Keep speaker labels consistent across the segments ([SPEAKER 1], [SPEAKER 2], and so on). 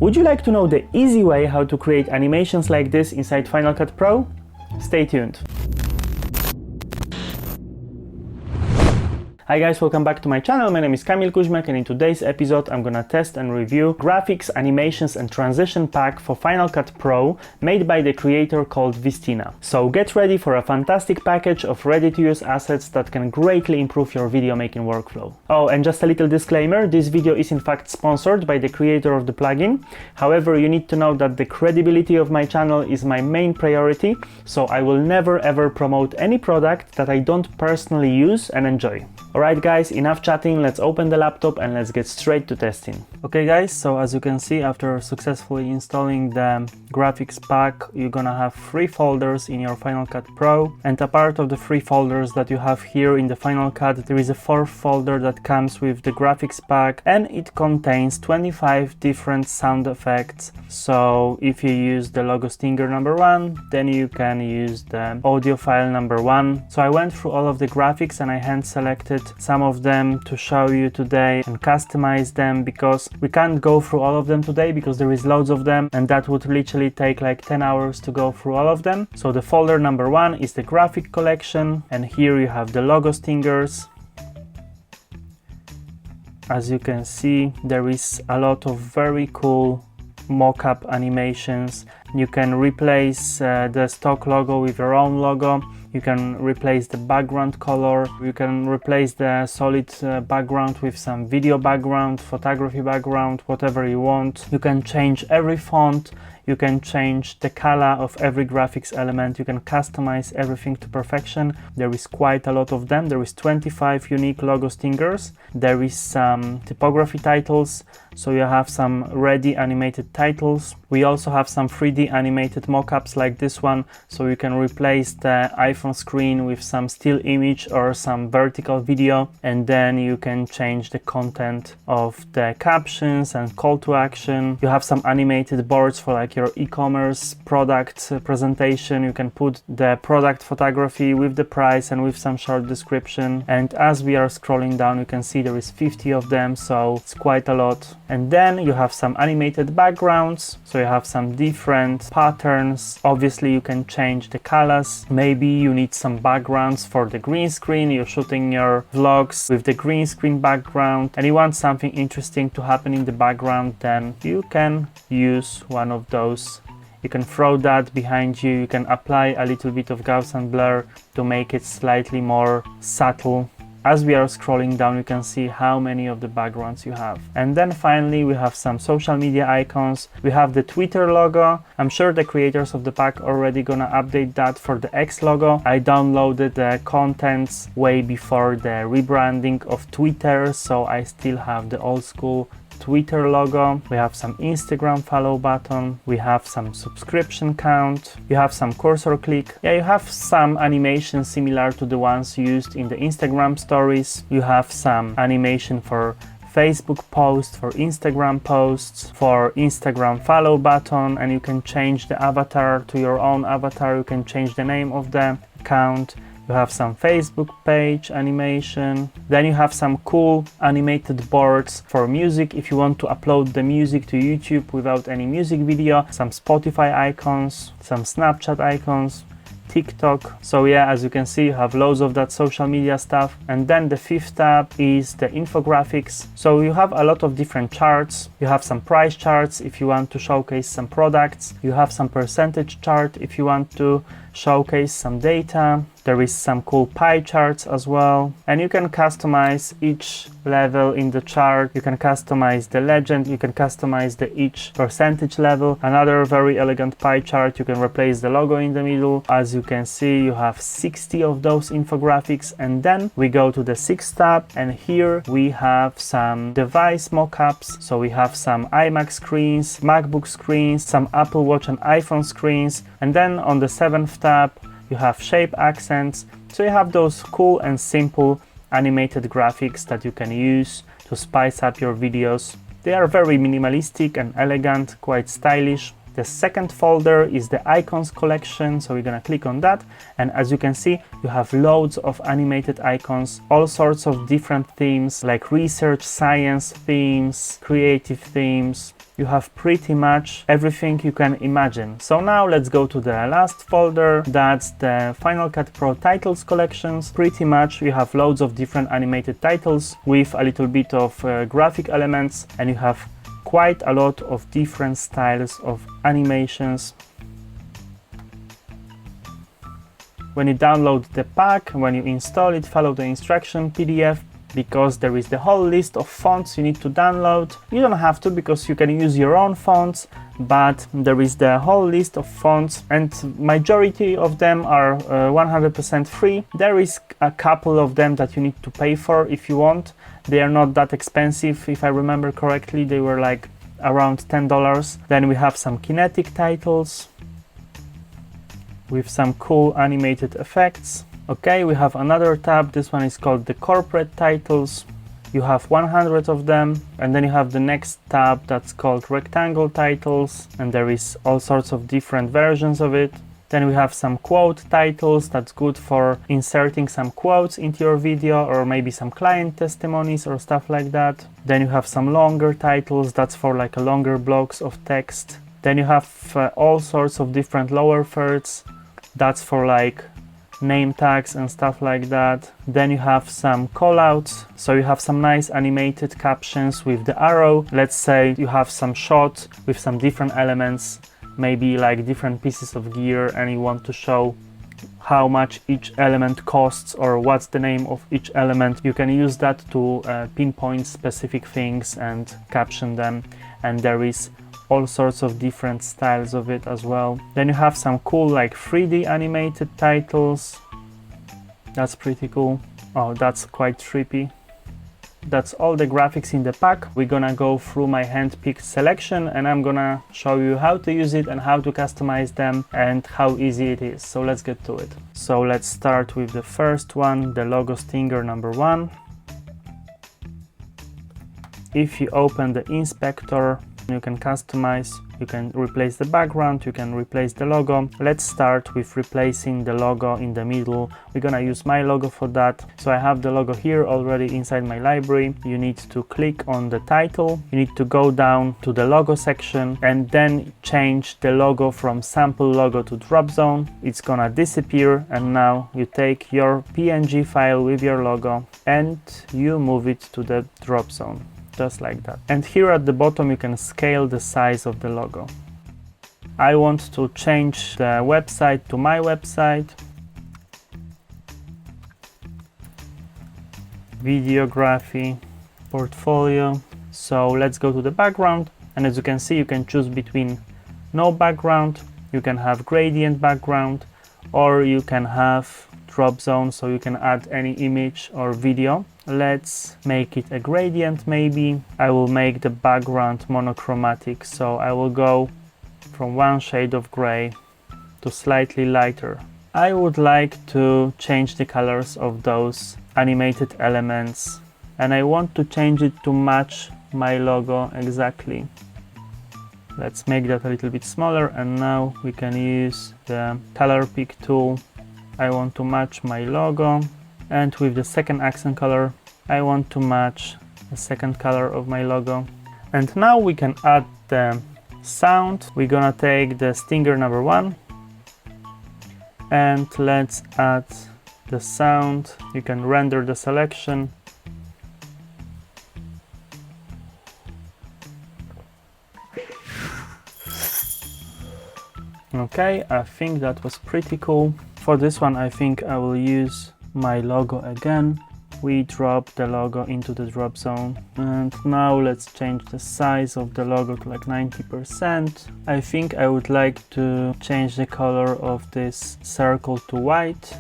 [SPEAKER 1] Would you like to know the easy way how to create animations like this inside Final Cut Pro? Stay tuned. Hi guys, welcome back to my channel. My name is Kamil Kuźmek, and in today's episode I'm gonna test and review graphics, animations and transition pack for Final Cut Pro made by the creator called Vistina. So get ready for a fantastic package of ready-to-use assets that can greatly improve your video making workflow. Oh, and just a little disclaimer, this video is in fact sponsored by the creator of the plugin. However, you need to know that the credibility of my channel is my main priority, so I will never ever promote any product that I don't personally use and enjoy. Alright guys, enough chatting, let's open the laptop and let's get straight to testing. Okay guys, so as you can see, after successfully installing the graphics pack, you're gonna have 3 folders in your Final Cut Pro, and a part of the 3 folders that you have here in the Final Cut, there is a 4th folder that comes with the graphics pack, and it contains 25 different sound effects. So if you use the logo stinger number 1, then you can use the audio file number 1. So I went through all of the graphics and I hand selected some of them to show you today and customize them, because we can't go through all of them today because there is loads of them and that would literally take like 10 hours to go through all of them. So the folder number 1 is the graphic collection, and here you have the logo stingers. As you can see, there is a lot of very cool mock-up animations. You can replace the stock logo with your own logo. You can replace the background color. You can replace the solid background with some video background, photography background, whatever you want. You can change every font. You can change the color of every graphics element. You can customize everything to perfection. There is quite a lot of them. There is 25 unique logo stingers. There is some typography titles. So you have some ready animated titles. We also have some 3D animated mockups like this one. So you can replace the iPhone screen with some still image or some vertical video. And then you can change the content of the captions and call to action. You have some animated boards for like your e-commerce product presentation. You can put the product photography with the price and with some short description. And as we are scrolling down, you can see there is 50 of them, so it's quite a lot. And then you have some animated backgrounds, so you have some different patterns. Obviously you can change the colors. Maybe you need some backgrounds for the green screen. You're shooting your vlogs with the green screen background and you want something interesting to happen in the background, then you can use one of those. You can throw that behind you. You can apply a little bit of Gaussian blur to make it slightly more subtle. As we are scrolling down, you can see how many of the backgrounds you have. And then finally, we have some social media icons. We have the Twitter logo. I'm sure the creators of the pack already gonna update that for the X logo. I downloaded the contents way before the rebranding of Twitter, so I still have the old school Twitter logo. We have some Instagram follow button. We have some subscription count. You have some cursor click. Yeah, you have some animation similar to the ones used in the Instagram stories. You have some animation for Facebook posts, for Instagram posts, for Instagram follow button, and you can change the avatar to your own avatar. You can change the name of the account. You have some Facebook page animation. Then you have some cool animated boards for music if you want to upload the music to YouTube without any music video. Some Spotify icons, some Snapchat icons, TikTok. So yeah, as you can see, you have loads of that social media stuff. And then the 5th tab is the infographics. So you have a lot of different charts. You have some price charts if you want to showcase some products. You have some percentage chart if you want to showcase some data. There is some cool pie charts as well, and you can customize each level in the chart. You can customize the legend, you can customize the each percentage level. Another very elegant pie chart, you can replace the logo in the middle. As you can see, you have 60 of those infographics. And then we go to the 6th tab, and here we have some device mockups. So we have some iMac screens, MacBook screens, some Apple Watch and iPhone screens. And then on the 7th tab, you have shape accents. So you have those cool and simple animated graphics that you can use to spice up your videos. They are very minimalistic and elegant, quite stylish. The second folder is the icons collection, so we're gonna click on that, and as you can see, you have loads of animated icons, all sorts of different themes like research, science themes, creative themes. you have pretty much everything you can imagine. So now let's go to the last folder, that's the Final Cut Pro titles collections. Pretty much you have loads of different animated titles with a little bit of graphic elements, and you have quite a lot of different styles of animations. When you download the pack, when you install it, follow the instruction PDF, because there is the whole list of fonts you need to download. You don't have to, because you can use your own fonts, but there is the whole list of fonts, and majority of them are 100% free. There is a couple of them that you need to pay for if you want. They are not that expensive, if I remember correctly. They were like around $10. Then we have some kinetic titles with some cool animated effects. Okay, we have another tab. This one is called the corporate titles. You have 100 of them, and then you have the next tab that's called rectangle titles, and there is all sorts of different versions of it. Then we have some quote titles. That's good for inserting some quotes into your video, or maybe some client testimonies or stuff like that. Then you have some longer titles. That's for like a longer blocks of text. Then you have all sorts of different lower thirds. That's for like name tags and stuff like that. Then you have some callouts, so you have some nice animated captions with the arrow. Let's say you have some shot with some different elements, maybe like different pieces of gear, and you want to show how much each element costs or what's the name of each element. You can use that to pinpoint specific things and caption them, and there is all sorts of different styles of it as well. Then you have some cool like 3D animated titles. That's pretty cool. Oh, that's quite trippy. That's all the graphics in the pack. We're gonna go through my hand-picked selection, and I'm gonna show you how to use it and how to customize them and how easy it is. So let's get to it. So let's start with the first one, the logo stinger number 1. If you open the inspector, you can customize, you can replace the background, you can replace the logo. Let's start with replacing the logo in the middle. We're gonna use my logo for that. So I have the logo here already inside my library. You need to click on the title, you need to go down to the logo section, and then change the logo from sample logo to drop zone. It's gonna disappear, and now you take your PNG file with your logo and you move it to the drop zone. Just like that. And here at the bottom you can scale the size of the logo. I want to change the website to my website. Videography, portfolio. So let's go to the background, and as you can see, you can choose between no background, you can have gradient background, or you can have drop zone, so you can add any image or video. Let's make it a gradient maybe. I will make the background monochromatic, so I will go from one shade of gray to slightly lighter. I would like to change the colors of those animated elements, and I want to change it to match my logo exactly. Let's make that a little bit smaller, and now we can use the color pick tool. I want to match my logo, and with the second accent color I want to match the second color of my logo. And now we can add the sound. We're gonna take the stinger number 1 and let's add the sound. You can render the selection. Okay, I think that was pretty cool. For this one, I think I will use my logo again. We drop the logo into the drop zone, and now let's change the size of the logo to like 90%. I think I would like to change the color of this circle to white.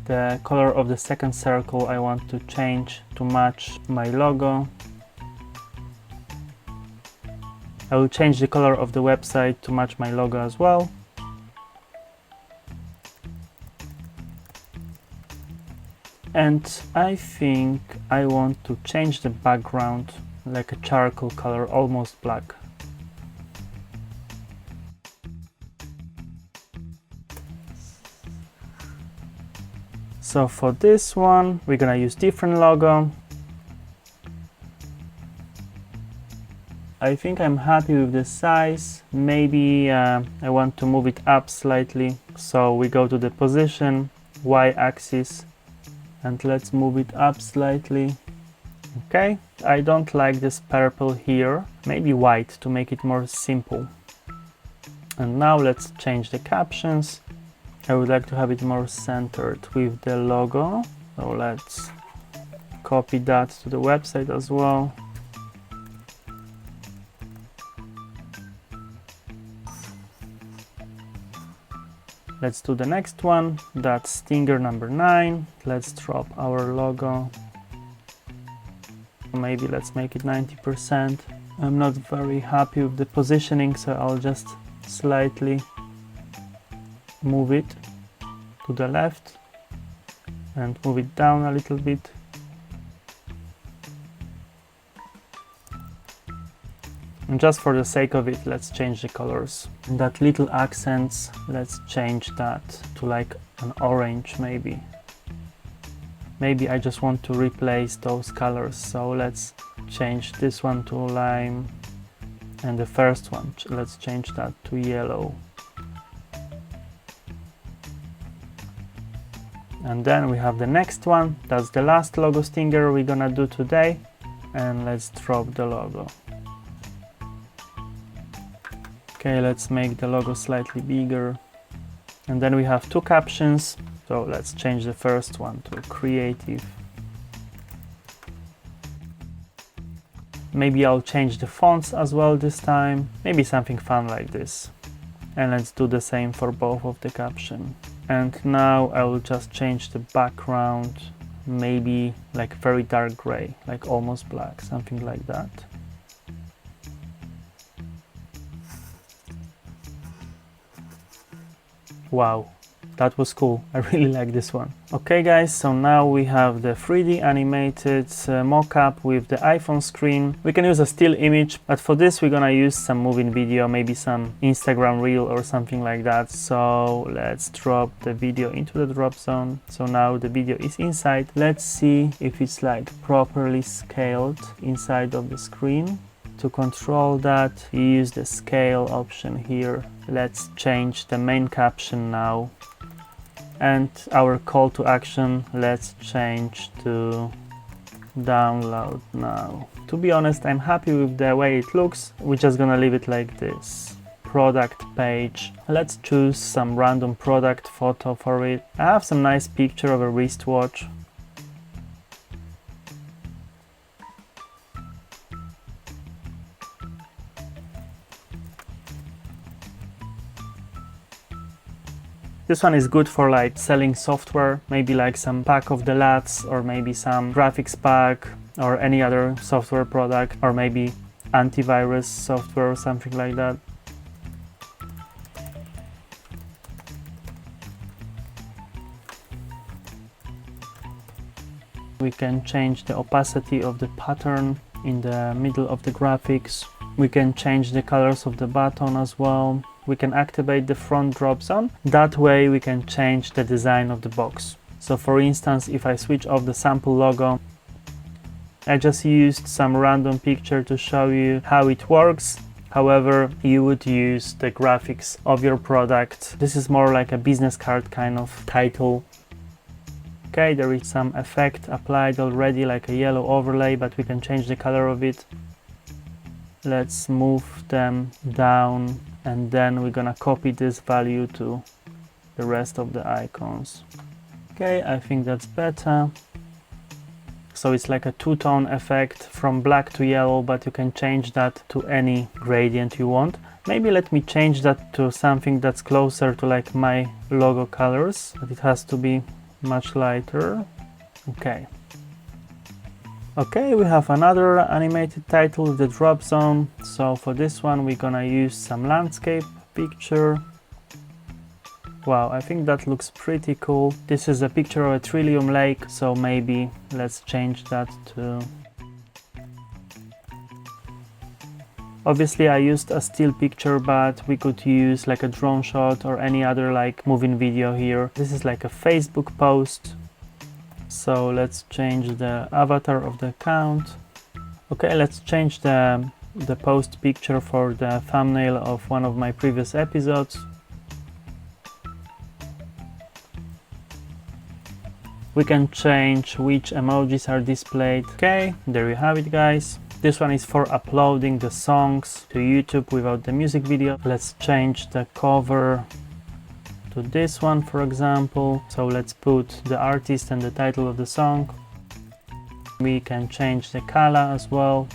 [SPEAKER 1] The color of the second circle I want to change to match my logo. I will change the color of the website to match my logo as well. And I think I want to change the background like a charcoal color, almost black. So for this one, we're gonna use different logo. I think I'm happy with the size. Maybe I want to move it up slightly. So we go to the position, y-axis, and let's move it up slightly. Okay, I don't like this purple here. Maybe white to make it more simple. And now let's change the captions. I would like to have it more centered with the logo. So let's copy that to the website as well. Let's do the next one. That's Stinger number 9. Let's drop our logo. Maybe let's make it 90%. I'm not very happy with the positioning, so I'll just slightly move it to the left and move it down a little bit. And just for the sake of it, let's change the colors. And that little accents, let's change that to like an orange maybe. Maybe I just want to replace those colors, so let's change this one to lime, and the first one, let's change that to yellow. And then we have the next one. That's the last logo stinger we're gonna do today, and let's drop the logo. Okay, let's make the logo slightly bigger. And then we have two captions. So let's change the first one to creative. Maybe I'll change the fonts as well this time. Maybe something fun like this. And let's do the same for both of the caption. And now I will just change the background, maybe like very dark gray, like almost black, something like that. Wow. That was cool. I really like this one. Okay guys, so now we have the 3D animated mockup with the iPhone screen. We can use a still image, but for this we're gonna use some moving video, maybe some Instagram reel or something like that. So let's drop the video into the drop zone. So now the video is inside. Let's see if it's like properly scaled inside of the screen. To control that, you use the scale option here. Let's change the main caption now. And our call to action, let's change to download now. To be honest, I'm happy with the way it looks. We're just gonna leave it like this. Product page. Let's choose some random product photo for it. I have some nice picture of a wristwatch. This one is good for like selling software, maybe like some pack of the LUTs, or maybe some graphics pack, or any other software product, or maybe antivirus software or something like that. We can change the opacity of the pattern in the middle of the graphics. We can change the colors of the button as well. We can activate the front drop zone. That way we can change the design of the box. So for instance, if I switch off the sample logo, I just used some random picture to show you how it works. However, you would use the graphics of your product. This is more like a business card kind of title. Okay, there is some effect applied already, like a yellow overlay, but we can change the color of it. Let's move them down, and then we're gonna copy this value to the rest of the icons. Okay, I think that's better. So it's like a two-tone effect from black to yellow, but you can change that to any gradient you want. Maybe let me change that to something that's closer to like my logo colors, but it has to be much lighter. Okay. Okay, we have another animated title with the drop zone. So for this one, we're gonna use some landscape picture. Wow, I think that looks pretty cool. This is a picture of a Trillium Lake, so maybe let's change that to... Obviously I used a still picture, but we could use like a drone shot or any other like moving video here. This is like a Facebook post. So let's change the avatar of the account. Okay, let's change the the post picture for the thumbnail of one of my previous episodes. We can change which emojis are displayed. Okay, there you have it, guys. This one is for uploading the songs to YouTube without the music video. Let's change the cover to this one, for example. So let's put the artist and the title of the song. We can change the color as well.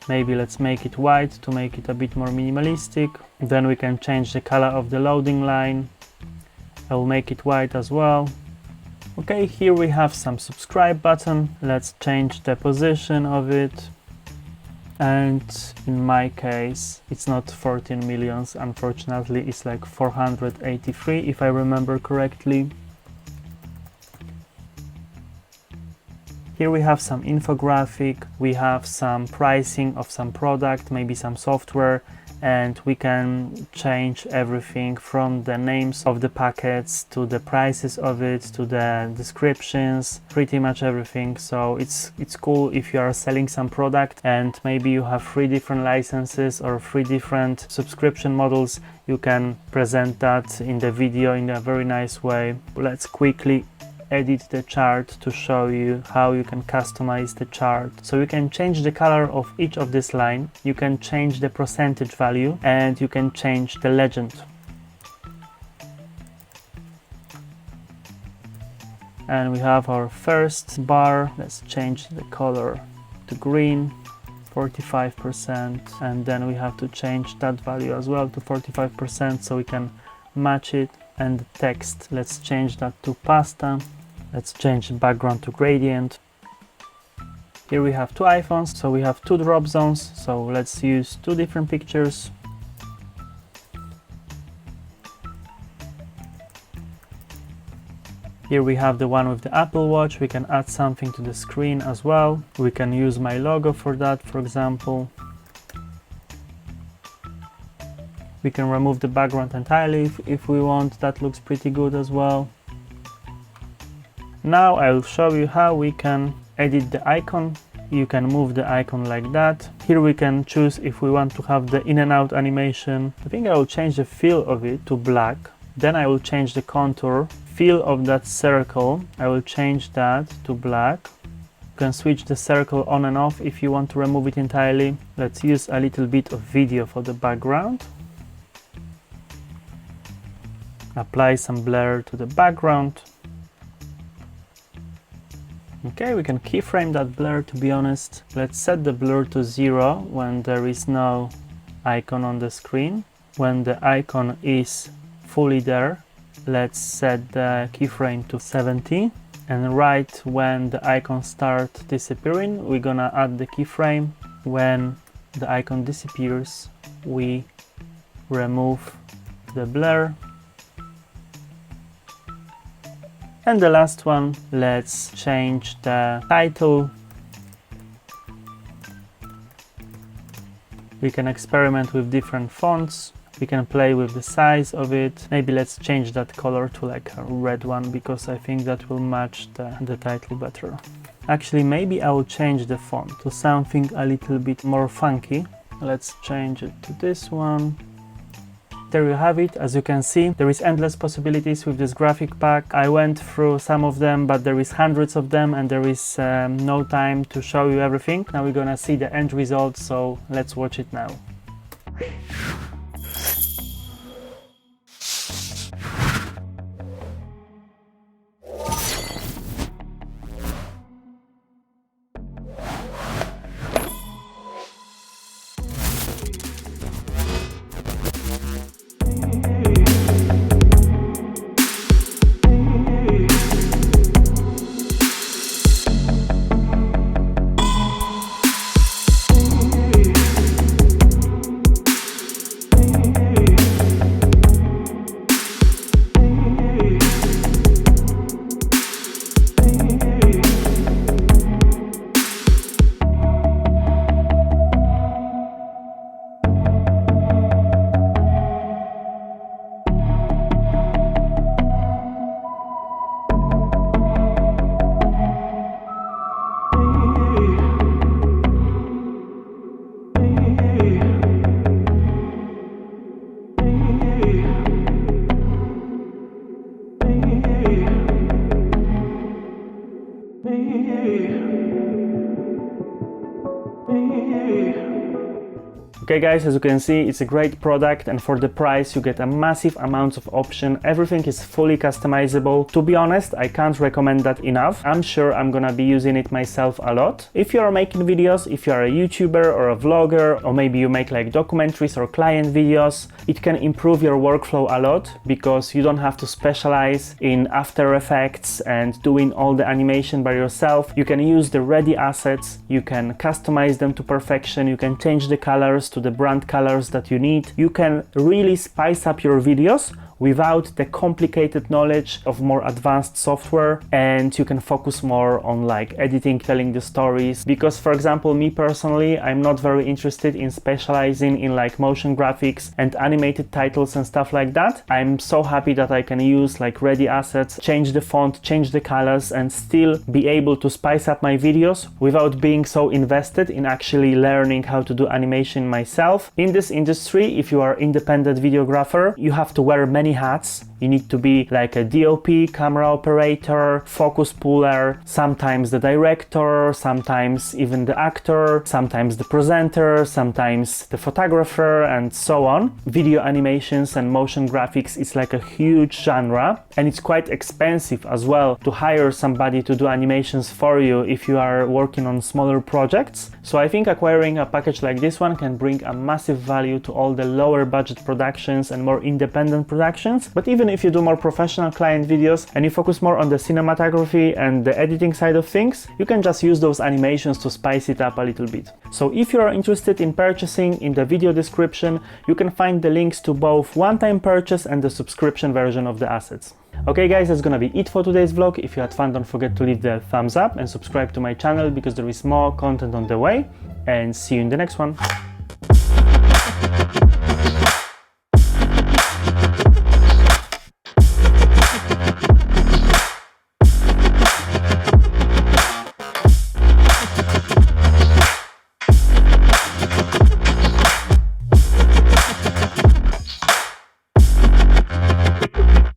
[SPEAKER 1] Maybe let's make it white to make it a bit more minimalistic. Then we can change the color of the loading line. I will make it white as well. Okay, here we have some subscribe button. Let's change the position of it. And in my case, it's not 14 millions, unfortunately, it's like 483 if I remember correctly. Here we have some infographic, we have some pricing of some product, maybe some software, and we can change everything from the names of the packets to the prices of it to the descriptions, pretty much everything. So it's cool if you are selling some product and maybe you have 3 different licenses or 3 different subscription models. You can present that in the video in a very nice way. Let's quickly edit the chart to show you how you can customize the chart. So you can change the color of each of this line, you can change the percentage value, and you can change the legend. And we have our first bar. Let's change the color to green, 45%, and then we have to change that value as well to 45% so we can match it. And the text, let's change that to pasta. Let's change the background to gradient. Here we have 2 iPhones, so we have 2 drop zones, so let's use 2 different pictures. Here we have the one with the Apple Watch. We can add something to the screen as well. We can use my logo for that, for example. We can remove the background entirely if we want. That looks pretty good as well. Now I will show you how we can edit the icon. You can move the icon like that. Here we can choose if we want to have the in and out animation. I think I will change the fill of it to black. Then I will change the contour. Fill of that circle, I will change that to black. You can switch the circle on and off if you want to remove it entirely. Let's use a little bit of video for the background. Apply some blur to the background. Okay, we can keyframe that blur, to be honest. Let's set the blur to 0 when there is no icon on the screen. When the icon is fully there, let's set the keyframe to 70. And right when the icon starts disappearing, we're gonna add the keyframe. When the icon disappears, we remove the blur. And the last one, let's change the title. We can experiment with different fonts. We can play with the size of it. Maybe let's change that color to like a red one because I think that will match the title better. Actually, maybe I will change the font to something a little bit more funky. Let's change it to this one. There you have it. As you can see, there is endless possibilities with this graphic pack. I went through some of them, but there is hundreds of them and there is no time to show you everything. Now we're gonna see the end result, so let's watch it now. Okay guys, as you can see, it's a great product, and for the price you get a massive amount of option. Everything is fully customizable. To be honest, I can't recommend that enough. I'm sure I'm gonna be using it myself a lot. If you are making videos, if you are a YouTuber or a vlogger, or maybe you make like documentaries or client videos, it can improve your workflow a lot because you don't have to specialize in After Effects and doing all the animation by yourself. You can use the ready assets, you can customize them to perfection, you can change the colors to the brand colors that you need. You can really spice up your videos without the complicated knowledge of more advanced software, and you can focus more on like editing, telling the stories. Because for example, me personally, I'm not very interested in specializing in like motion graphics and animated titles and stuff like that. I'm so happy that I can use like ready assets, change the font, change the colors, and still be able to spice up my videos without being so invested in actually learning how to do animation myself. In this industry, if you are independent videographer, you have to wear many hats. You need to be like a DOP, camera operator, focus puller, sometimes the director, sometimes even the actor, sometimes the presenter, sometimes the photographer, and so on. Video animations and motion graphics is like a huge genre, and it's quite expensive as well to hire somebody to do animations for you if you are working on smaller projects. So I think acquiring a package like this one can bring a massive value to all the lower budget productions and more independent productions. But even if you do more professional client videos and you focus more on the cinematography and the editing side of things, you can just use those animations to spice it up a little bit. So if you are interested in purchasing, in the video description you can find the links to both one-time purchase and the subscription version of the assets. Okay guys, that's gonna be it for today's vlog. If you had fun, don't forget to leave the thumbs up and subscribe to my channel because there is more content on the way, and see you in the next one.